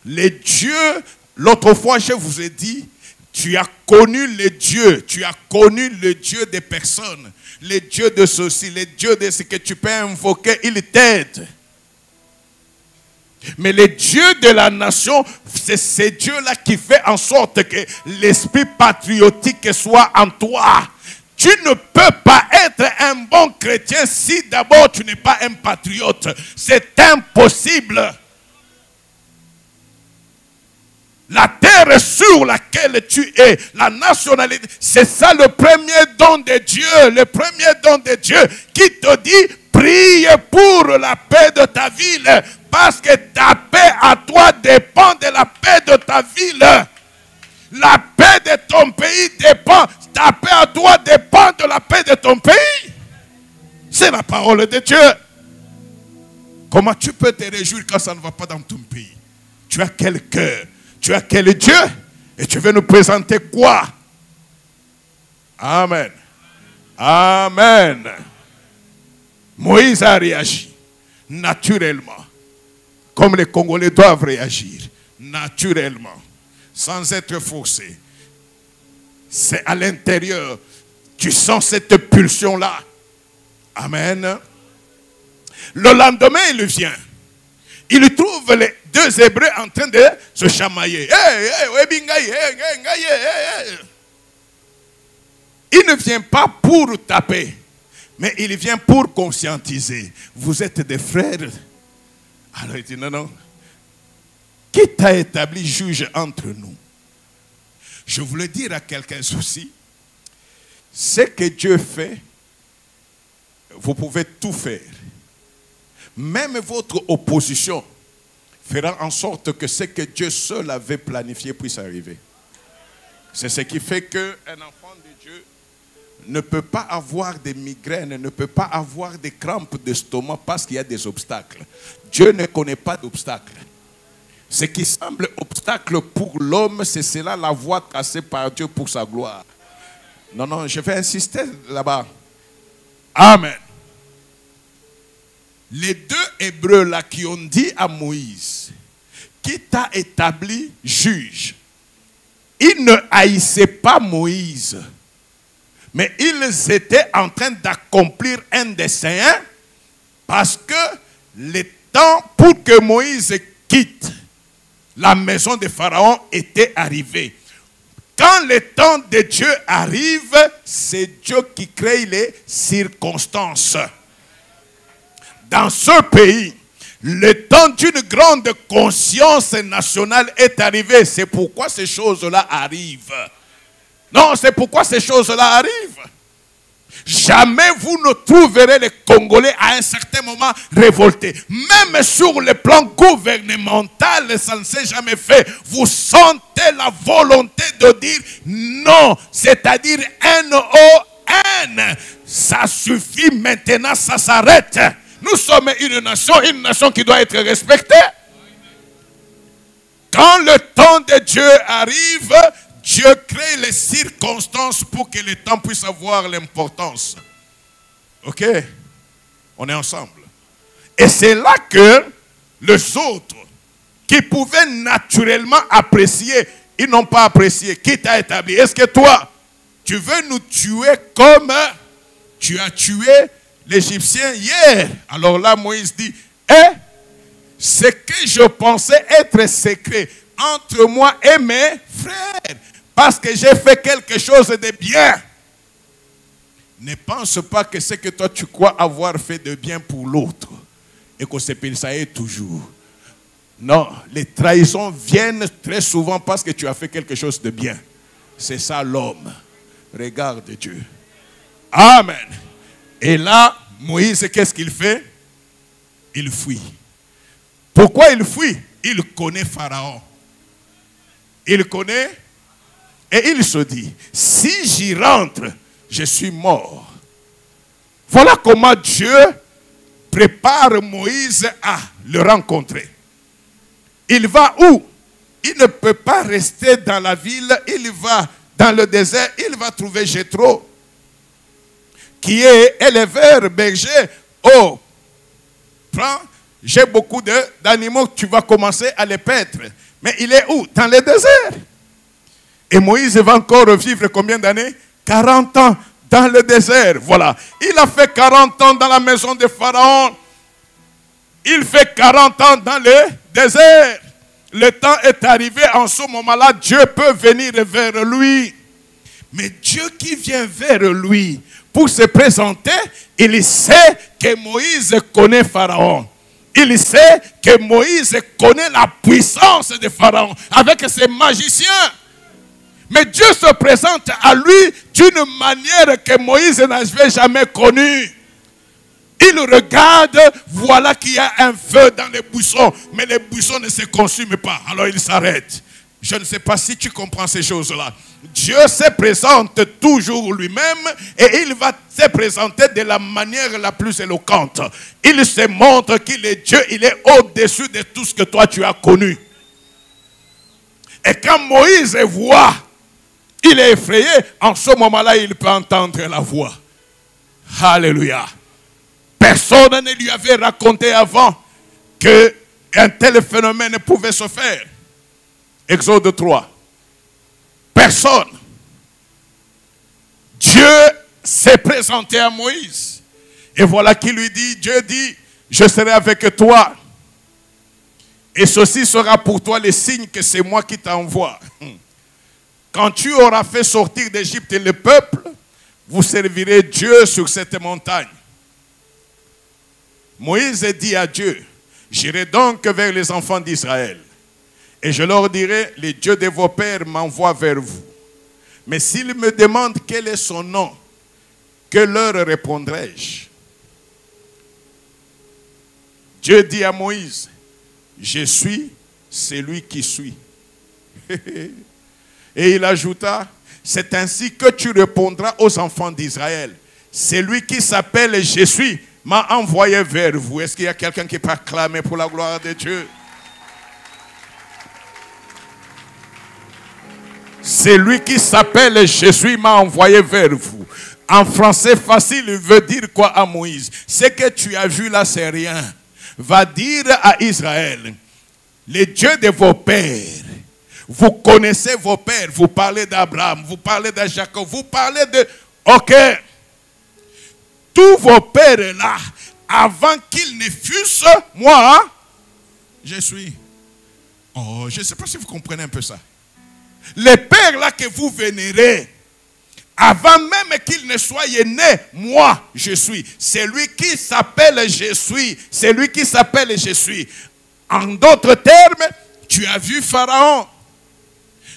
Les dieux, l'autre fois je vous ai dit, tu as connu les dieux, tu as connu le Dieu des personnes, les dieux de ceci, les dieux de ce que tu peux invoquer, ils t'aident. Mais les dieux de la nation, c'est ces dieux-là qui fait en sorte que l'esprit patriotique soit en toi. Tu ne peux pas être un bon chrétien si d'abord tu n'es pas un patriote. C'est impossible. La terre sur laquelle tu es, la nationalité, c'est ça le premier don de Dieu. Le premier don de Dieu qui te dit, prie pour la paix de ta ville. Parce que ta paix à toi dépend de la paix de ta ville. La paix de ton pays dépend. Ta paix à toi dépend de la paix de ton pays. C'est la parole de Dieu. Comment tu peux te réjouir quand ça ne va pas dans ton pays? Tu as quel cœur? Tu as quel Dieu? Et tu veux nous présenter quoi? Amen. Amen. Moïse a réagi naturellement. Comme les Congolais doivent réagir, naturellement, sans être forcés. C'est à l'intérieur, tu sens cette pulsion-là. Amen. Le lendemain, il vient. Il trouve les deux Hébreux en train de se chamailler. Il ne vient pas pour taper, mais il vient pour conscientiser. Vous êtes des frères. Alors il dit non, non. Qui t'a établi juge entre nous? Je voulais dire à quelqu'un ceci. Ce que Dieu fait, vous pouvez tout faire. Même votre opposition fera en sorte que ce que Dieu seul avait planifié puisse arriver. C'est ce qui fait qu'un enfant de Dieu ne peut pas avoir des migraines, ne peut pas avoir des crampes d'estomac parce qu'il y a des obstacles. Dieu ne connaît pas d'obstacles. Ce qui semble obstacle pour l'homme, c'est cela la voie tracée par Dieu pour sa gloire. Non, non, je vais insister là-bas. Amen. Les deux Hébreux là qui ont dit à Moïse, qui t'a établi juge, ils ne haïssaient pas Moïse. Mais ils étaient en train d'accomplir un dessein parce que le temps pour que Moïse quitte la maison de Pharaon était arrivé. Quand le temps de Dieu arrive, c'est Dieu qui crée les circonstances. Dans ce pays, le temps d'une grande conscience nationale est arrivé. C'est pourquoi ces choses-là arrivent. Non, c'est pourquoi ces choses-là arrivent. Jamais vous ne trouverez les Congolais à un certain moment révoltés. Même sur le plan gouvernemental, ça ne s'est jamais fait. Vous sentez la volonté de dire non, c'est-à-dire N-O-N. Ça suffit maintenant, ça s'arrête. Nous sommes une nation qui doit être respectée. Quand le temps de Dieu arrive, Dieu crée les circonstances pour que le temps puisse avoir l'importance. Ok? On est ensemble. Et c'est là que les autres qui pouvaient naturellement apprécier, ils n'ont pas apprécié. Qui t'a établi? Est-ce que toi, tu veux nous tuer comme tu as tué l'Égyptien hier? Alors là, Moïse dit, ce que je pensais être secret entre moi et mes frères, parce que j'ai fait quelque chose de bien. Ne pense pas que ce que toi tu crois avoir fait de bien pour l'autre et que ça est toujours. Non, les trahisons viennent très souvent parce que tu as fait quelque chose de bien. C'est ça l'homme. Regarde Dieu. Amen. Et là, Moïse, qu'est-ce qu'il fait? Il fuit. Pourquoi il fuit? Il connaît Pharaon. Il connaît et il se dit, si j'y rentre, je suis mort. Voilà comment Dieu prépare Moïse à le rencontrer. Il va où? Il ne peut pas rester dans la ville, il va dans le désert, il va trouver Jéthro, qui est éleveur, berger. Oh, prends, j'ai beaucoup d'animaux, tu vas commencer à les paître. Mais il est où? Dans le désert. Et Moïse va encore vivre combien d'années? 40 ans dans le désert. Voilà. Il a fait 40 ans dans la maison de Pharaon. Il fait 40 ans dans le désert. Le temps est arrivé, en ce moment-là, Dieu peut venir vers lui. Mais Dieu qui vient vers lui pour se présenter, il sait que Moïse connaît Pharaon. Il sait que Moïse connaît la puissance de Pharaon avec ses magiciens. Mais Dieu se présente à lui d'une manière que Moïse n'avait jamais connue. Il regarde, voilà qu'il y a un feu dans les buissons, mais les buissons ne se consument pas. Alors il s'arrête. Je ne sais pas si tu comprends ces choses-là. Dieu se présente toujours lui-même et il va se présenter de la manière la plus éloquente. Il se montre qu'il est Dieu, il est au-dessus de tout ce que toi tu as connu. Et quand Moïse voit, il est effrayé, en ce moment-là il peut entendre la voix. Alléluia. Personne ne lui avait raconté avant qu'un tel phénomène pouvait se faire. Exode 3. Personne. Dieu s'est présenté à Moïse. Et voilà qu'il lui dit, Dieu dit, je serai avec toi. Et ceci sera pour toi le signe que c'est moi qui t'envoie. Quand tu auras fait sortir d'Égypte le peuple, vous servirez Dieu sur cette montagne. Moïse dit à Dieu, j'irai donc vers les enfants d'Israël. Et je leur dirai, le Dieu de vos pères m'envoie vers vous. Mais s'ils me demandent quel est son nom, que leur répondrai-je? Dieu dit à Moïse, je suis celui qui suis. Et il ajouta, c'est ainsi que tu répondras aux enfants d'Israël. Celui qui s'appelle je suis m'a envoyé vers vous. Est-ce qu'il y a quelqu'un qui peut acclamer pour la gloire de Dieu? Celui qui s'appelle je suis m'a envoyé vers vous. En français facile, il veut dire quoi à Moïse? Ce que tu as vu là, c'est rien. Va dire à Israël, les dieux de vos pères, vous connaissez vos pères, vous parlez d'Abraham, vous parlez de Jacob, vous parlez de... Ok. Tous vos pères là, avant qu'ils ne fussent, moi, je suis. Oh, je ne sais pas si vous comprenez un peu ça. Les pères là que vous vénérez, avant même qu'ils ne soient nés, moi, je suis. C'est lui qui s'appelle je suis. C'est lui qui s'appelle je suis. En d'autres termes, tu as vu Pharaon.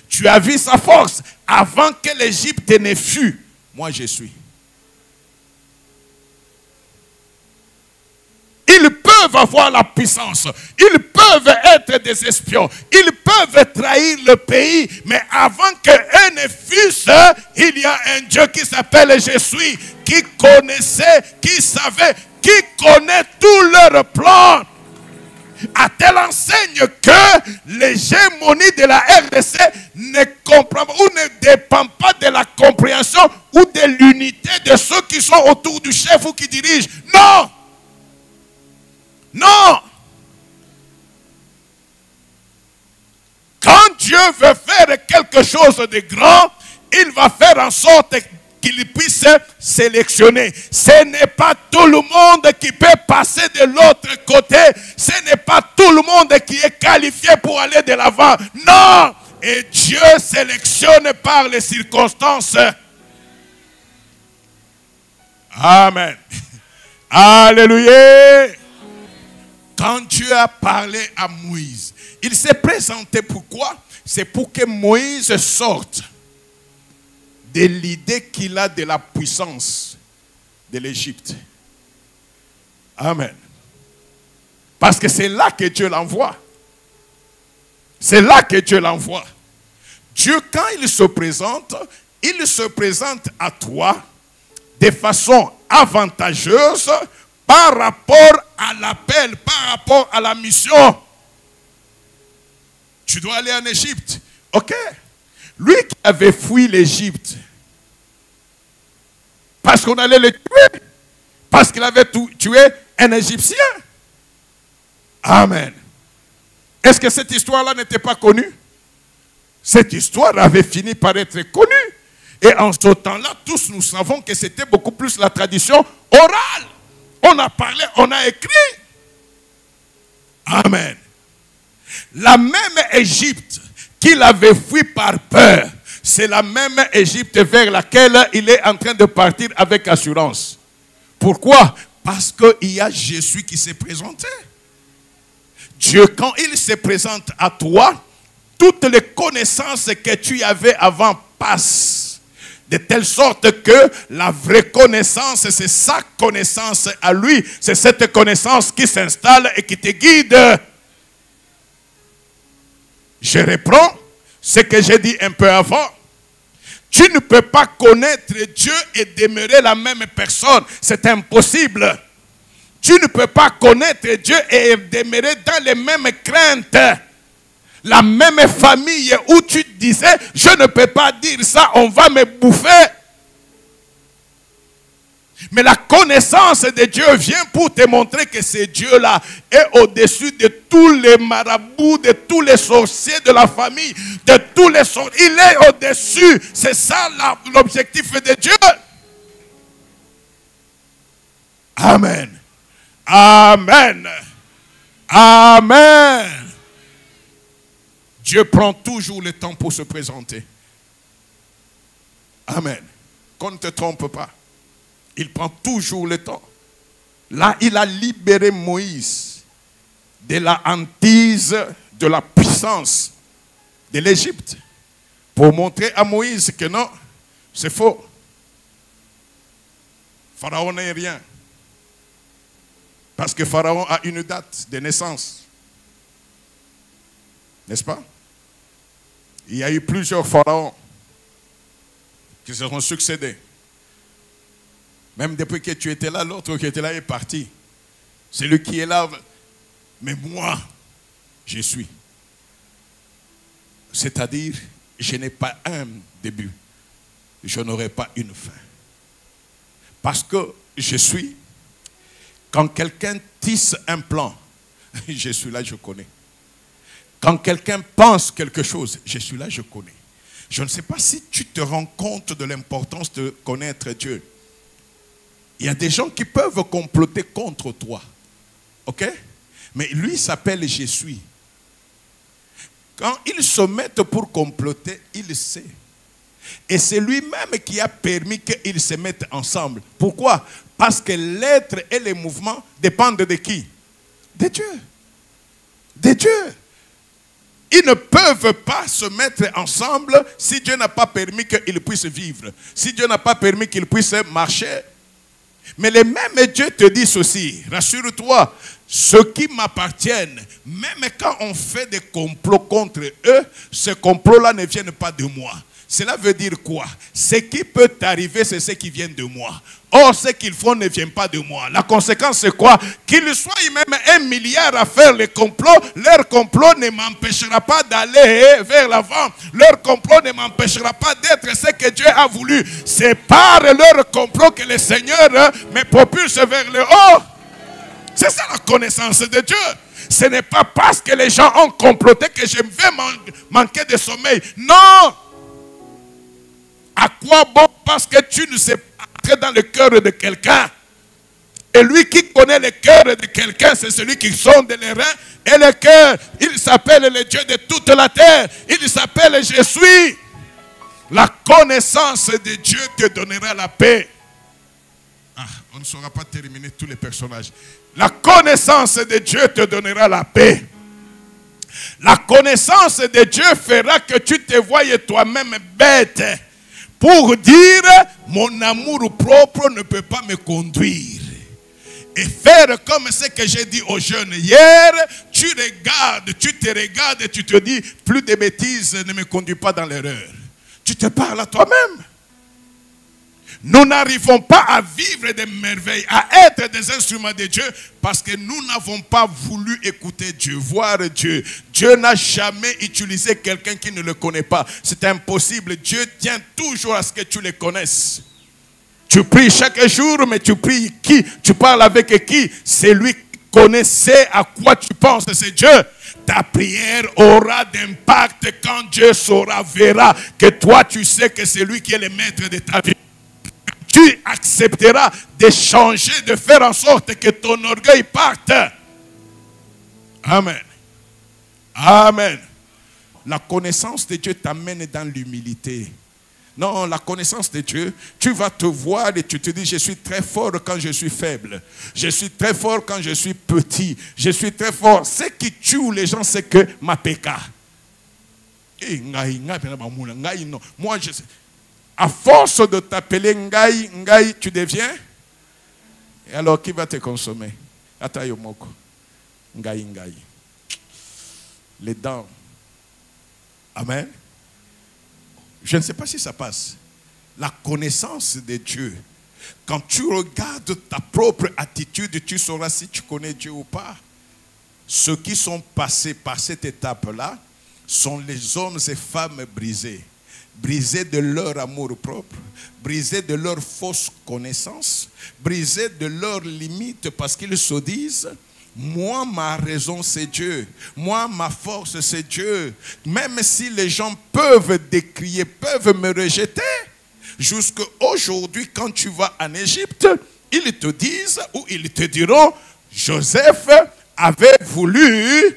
Tu as vu sa force. Avant que l'Égypte ne fût, moi je suis. Ils peuvent avoir la puissance. Ils peuvent être des espions. Ils peuvent trahir le pays. Mais avant qu'un ne fût, il y a un Dieu qui s'appelle Je suis, qui connaissait, qui savait, qui connaît tous leurs plans. À telle enseigne que l'hégémonie de la RDC ne comprend ou ne dépend pas de la compréhension ou de l'unité de ceux qui sont autour du chef ou qui dirigent. Non! Non! Quand Dieu veut faire quelque chose de grand, il va faire en sorte qu'il puisse sélectionner. Ce n'est pas tout le monde qui peut passer de l'autre côté. Ce n'est pas tout le monde qui est qualifié pour aller de l'avant. Non! Et Dieu sélectionne par les circonstances. Amen. Alléluia. Quand Dieu a parlé à Moïse, il s'est présenté pourquoi? C'est pour que Moïse sorte de l'idée qu'il a de la puissance de l'Égypte. Amen. Parce que c'est là que Dieu l'envoie. C'est là que Dieu l'envoie. Dieu, quand il se présente à toi de façon avantageuse par rapport à l'appel, par rapport à la mission. Tu dois aller en Égypte. Ok. Lui qui avait fui l'Égypte, parce qu'on allait le tuer, parce qu'il avait tué un Égyptien. Amen. Est-ce que cette histoire-là n'était pas connue? Cette histoire avait fini par être connue. Et en ce temps-là, tous nous savons que c'était beaucoup plus la tradition orale. On a parlé, on a écrit. Amen. La même Égypte qu'il avait fui par peur, c'est la même Égypte vers laquelle il est en train de partir avec assurance. Pourquoi? Parce qu'il y a Jésus qui s'est présenté. Dieu, quand il se présente à toi, toutes les connaissances que tu avais avant passent. De telle sorte que la vraie connaissance, c'est sa connaissance à lui. C'est cette connaissance qui s'installe et qui te guide. Je reprends ce que j'ai dit un peu avant. Tu ne peux pas connaître Dieu et demeurer la même personne. C'est impossible. Tu ne peux pas connaître Dieu et demeurer dans les mêmes craintes. La même famille où tu disais, je ne peux pas dire ça, on va me bouffer. Mais la connaissance de Dieu vient pour te montrer que ce Dieu-là est au-dessus de tous les marabouts, de tous les sorciers de la famille, de tous les sorciers. Il est au-dessus. C'est ça l'objectif de Dieu. Amen. Amen. Amen. Dieu prend toujours le temps pour se présenter. Amen. Qu'on ne te trompe pas. Il prend toujours le temps. Là, il a libéré Moïse de la hantise, de la puissance de l'Égypte. Pour montrer à Moïse que non, c'est faux. Pharaon n'est rien. Parce que Pharaon a une date de naissance. N'est-ce pas? Il y a eu plusieurs pharaons qui se sont succédés. Même depuis que tu étais là, l'autre qui était là est parti. Celui qui est là, mais moi, je suis. C'est-à-dire, je n'ai pas un début. Je n'aurai pas une fin. Parce que je suis. Quand quelqu'un tisse un plan, je suis là, je connais. Quand quelqu'un pense quelque chose, je suis là, je connais. Je ne sais pas si tu te rends compte de l'importance de connaître Dieu. Il y a des gens qui peuvent comploter contre toi. Ok? Mais lui s'appelle Je suis. Quand ils se mettent pour comploter, il sait. Et c'est lui-même qui a permis qu'ils se mettent ensemble. Pourquoi? Parce que l'être et les mouvements dépendent de qui? De Dieu. De Dieu. Ils ne peuvent pas se mettre ensemble si Dieu n'a pas permis qu'ils puissent vivre. Si Dieu n'a pas permis qu'ils puissent marcher. Mais le même Dieu te dit ceci, rassure-toi, ceux qui m'appartiennent, même quand on fait des complots contre eux, ces complots-là ne viennent pas de moi. Cela veut dire quoi? Ce qui peut t'arriver, c'est ce qui vient de moi. Or, ce qu'ils font ne vient pas de moi. La conséquence, c'est quoi? Qu'ils soient même 1 milliard à faire les complots, leur complot ne m'empêchera pas d'aller vers l'avant. Leur complot ne m'empêchera pas d'être ce que Dieu a voulu. C'est par leur complot que le Seigneur me propulse vers le haut. C'est ça la connaissance de Dieu. Ce n'est pas parce que les gens ont comploté que je vais manquer de sommeil. Non! À quoi bon? Parce que tu ne sais pas entrer dans le cœur de quelqu'un. Et lui qui connaît le cœur de quelqu'un, c'est celui qui sonde les reins et le cœur. Il s'appelle le Dieu de toute la terre. Il s'appelle Je suis. La connaissance de Dieu te donnera la paix. Ah, on ne saura pas terminer tous les personnages. La connaissance de Dieu te donnera la paix. La connaissance de Dieu fera que tu te voyes toi-même bête. Pour dire, mon amour propre ne peut pas me conduire. Et faire comme ce que j'ai dit aux jeunes hier, tu regardes, tu te regardes et tu te dis, plus de bêtises ne me conduis pas dans l'erreur. Tu te parles à toi-même. Nous n'arrivons pas à vivre des merveilles, à être des instruments de Dieu parce que nous n'avons pas voulu écouter Dieu, voir Dieu. Dieu n'a jamais utilisé quelqu'un qui ne le connaît pas. C'est impossible. Dieu tient toujours à ce que tu le connaisses. Tu pries chaque jour, mais tu pries qui? Tu parles avec qui? C'est lui qui connaissait à quoi tu penses, c'est Dieu. Ta prière aura d'impact quand Dieu saura, verra que toi tu sais que c'est lui qui est le maître de ta vie. Tu accepteras de changer, de faire en sorte que ton orgueil parte. Amen. Amen. La connaissance de Dieu t'amène dans l'humilité. Non, la connaissance de Dieu, tu vas te voir et tu te dis, je suis très fort quand je suis faible. Je suis très fort quand je suis petit. Je suis très fort. Ce qui tue les gens, c'est que ma péka. Moi, je sais. À force de t'appeler Ngai, Ngai, tu deviens. Et alors, qui va te consommer? Atayomoko. Ngai, Ngai. Les dents. Amen. Je ne sais pas si ça passe. La connaissance de Dieu. Quand tu regardes ta propre attitude, tu sauras si tu connais Dieu ou pas. Ceux qui sont passés par cette étape-là sont les hommes et femmes brisés. Brisés de leur amour propre, brisés de leur fausse connaissance, brisés de leurs limites parce qu'ils se disent, moi ma raison c'est Dieu, moi ma force c'est Dieu. Même si les gens peuvent décrier, peuvent me rejeter, jusqu'à aujourd'hui quand tu vas en Égypte, ils te disent ou ils te diront, Joseph avait voulu...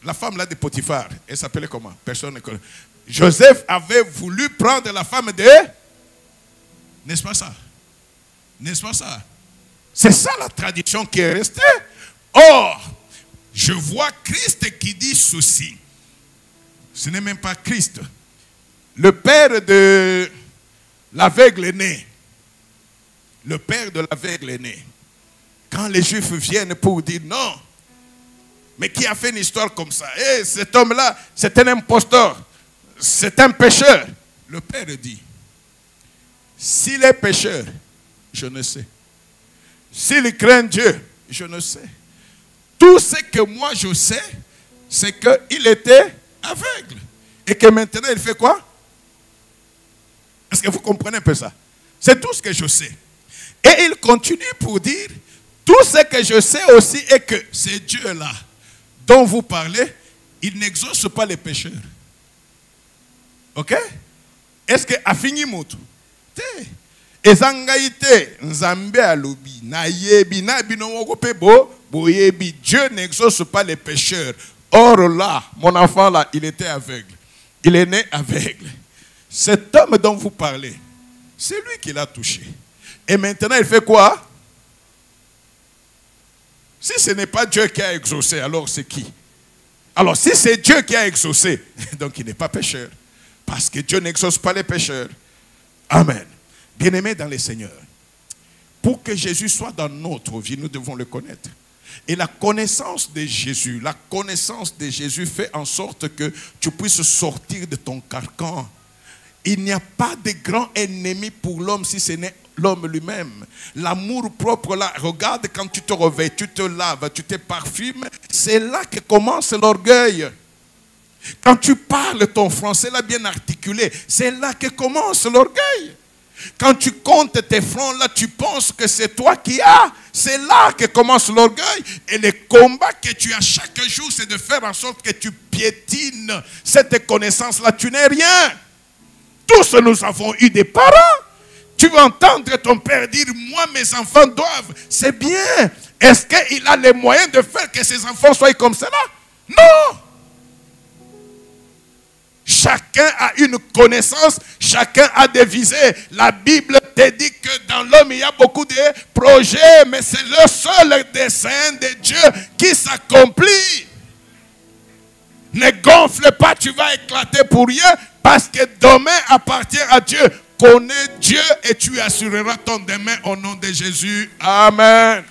La femme là de Potiphar, elle s'appelait comment? Personne ne connaît. Joseph avait voulu prendre la femme de... N'est-ce pas ça? N'est-ce pas ça? C'est ça la tradition qui est restée. Or, je vois Christ qui dit ceci. Ce n'est même pas Christ. Le père de l'aveugle né. Le père de l'aveugle né. Quand les Juifs viennent pour dire non, mais qui a fait une histoire comme ça? Eh, cet homme-là, c'est un imposteur. C'est un pécheur. Le père dit, s'il est pécheur, je ne sais. S'il craint Dieu, je ne sais. Tout ce que moi je sais, c'est qu'il était aveugle. Et que maintenant, il fait quoi? Est-ce que vous comprenez un peu ça? C'est tout ce que je sais. Et il continue pour dire, tout ce que je sais aussi est que c'est Dieu-là dont vous parlez, il n'exauce pas les pécheurs. Ok? Est-ce que afini moto? Te. Ezangaïte nzambe alobi na yebi na binomo pebo boyebi. Dieu n'exauce pas les pécheurs. Or là, mon enfant là, il était aveugle. Il est né aveugle. Cet homme dont vous parlez, c'est lui qui l'a touché. Et maintenant, il fait quoi? Si ce n'est pas Dieu qui a exaucé, alors c'est qui? Alors si c'est Dieu qui a exaucé, donc il n'est pas pécheur. Parce que Dieu n'exauce pas les pécheurs. Amen. Bien-aimés dans les Seigneurs, pour que Jésus soit dans notre vie, nous devons le connaître. Et la connaissance de Jésus fait en sorte que tu puisses sortir de ton carcan. Il n'y a pas de grand ennemi pour l'homme si ce n'est l'homme lui-même. L'amour propre là, regarde quand tu te réveilles, tu te laves, tu te parfumes, c'est là que commence l'orgueil. Quand tu parles ton français là bien articulé, c'est là que commence l'orgueil. Quand tu comptes tes francs là, tu penses que c'est toi qui as. C'est là que commence l'orgueil. Et le combat que tu as chaque jour, c'est de faire en sorte que tu piétines cette connaissance là. Tu n'es rien. Tous nous avons eu des parents. Tu vas entendre ton père dire, moi mes enfants doivent. C'est bien. Est-ce qu'il a les moyens de faire que ses enfants soient comme cela? Non. Chacun a une connaissance, chacun a des visées. La Bible te dit que dans l'homme, il y a beaucoup de projets, mais c'est le seul dessein de Dieu qui s'accomplit. Ne gonfle pas, tu vas éclater pour rien, parce que demain appartient à Dieu. Connais Dieu et tu assureras ton demain au nom de Jésus. Amen.